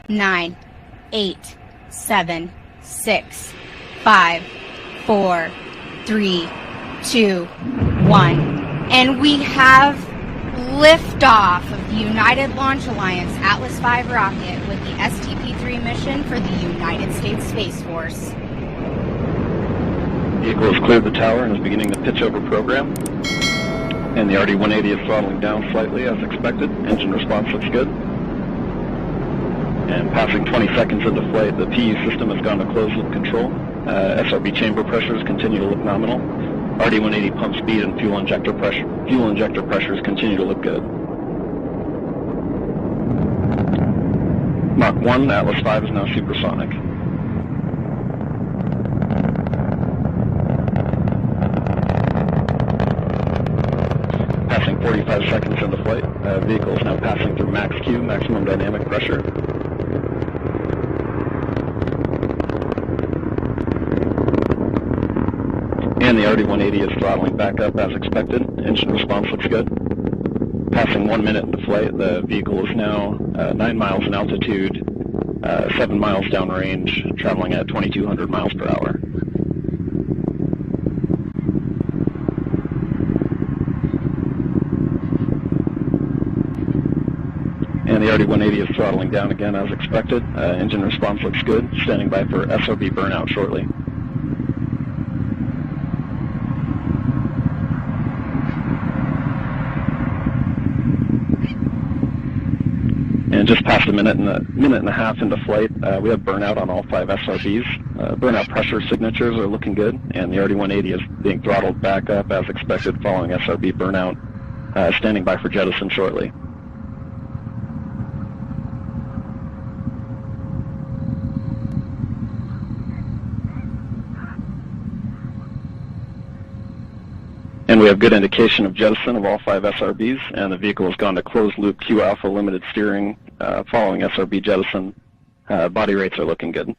9, 8, 7, 6, 5, 4, 3, 2, 1. And we have liftoff of the United Launch Alliance AtlasV rocket with the STP3 mission for the United States Space Force. Vehicle has cleared the tower and is beginning the pitch over program. And the RD-180 is throttling down slightly as expected. Engine response looks good. And passing 20 seconds into flight, the PU system has gone to closed loop control. SRB chamber pressures continue to look nominal. RD-180 pump speed and fuel injector pressures continue to look good. Mach 1, Atlas V is now supersonic. Passing 45 seconds into flight, vehicle is now passing through max Q, maximum dynamic pressure. And the RD-180 is throttling back up as expected. Engine response looks good. Passing 1 minute into flight, the vehicle is now 9 miles in altitude, 7 miles downrange, traveling at 2,200 miles per hour. And the RD-180 is throttling down again as expected. Engine response looks good. Standing by for SRB burnout shortly. And just past a minute and a half into flight, we have burnout on all 5 SRBs. Burnout pressure signatures are looking good, and the RD-180 is being throttled back up as expected following SRB burnout. Standing by for jettison shortly. And we have good indication of jettison of all 5 SRBs, and the vehicle has gone to closed loop Q alpha limited steering following SRB jettison. Body rates are looking good.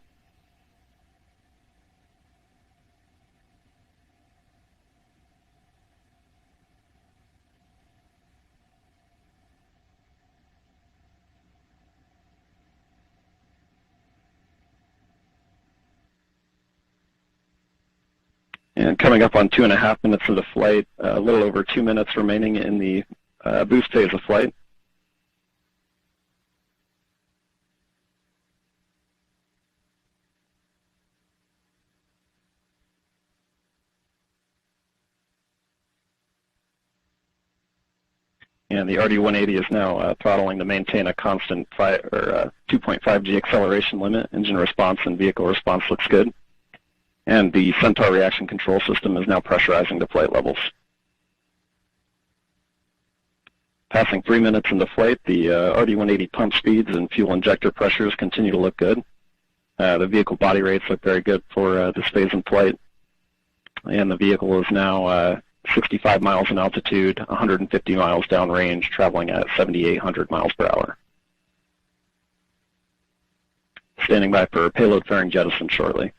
And coming up on 2.5 minutes into flight, a little over 2 minutes remaining in the boost phase of flight. And the RD-180 is now throttling to maintain a constant 2.5 G acceleration limit. Engine response and vehicle response looks good. And the Centaur reaction control system is now pressurizing to flight levels. Passing 3 minutes into flight, the RD-180 pump speeds and fuel injector pressures continue to look good. The vehicle body rates look very good for this phase in flight. And the vehicle is now 65 miles in altitude, 150 miles downrange, traveling at 7,800 miles per hour. Standing by for payload fairing jettison shortly.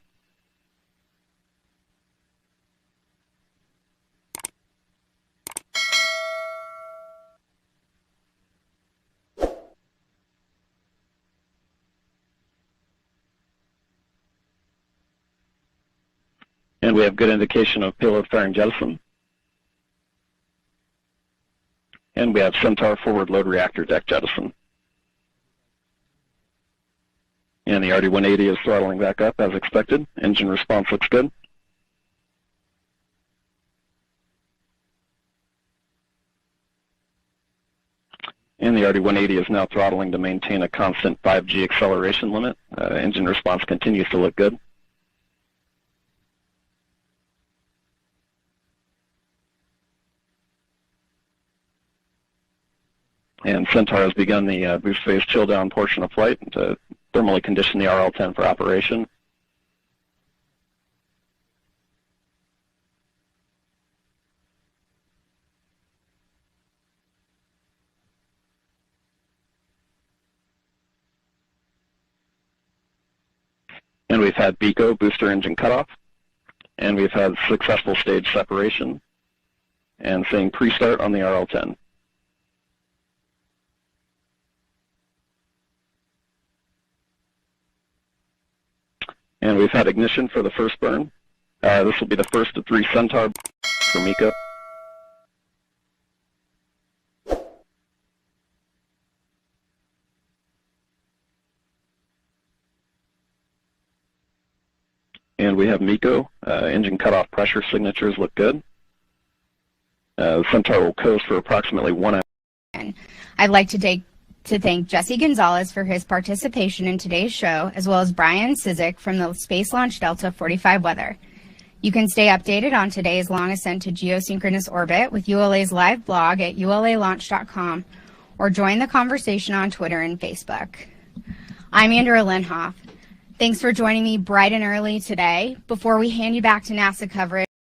And we have good indication of payload fairing jettison. And we have Centaur forward load reactor deck jettison. And the RD-180 is throttling back up as expected. Engine response looks good. And the RD-180 is now throttling to maintain a constant 5G acceleration limit. Engine response continues to look good. And Centaur has begun the boost phase chill down portion of flight to thermally condition the RL-10 for operation. And we've had BECO, booster engine cutoff, and we've had successful stage separation, and saying pre-start on the RL-10. And we've had ignition for the first burn. This will be the first of 3 Centaur for MECO. And we have MECO. Engine cutoff pressure signatures look good. The Centaur will coast for approximately 1 hour. I'd like to thank Jesse Gonzalez for his participation in today's show, as well as Brian Cizik from the Space Launch Delta 45 weather. You can stay updated on today's long ascent to geosynchronous orbit with ULA's live blog at ulalaunch.com, or join the conversation on Twitter and Facebook. I'm Andrea Linhoff. Thanks for joining me bright and early today. Before we hand you back to NASA coverage,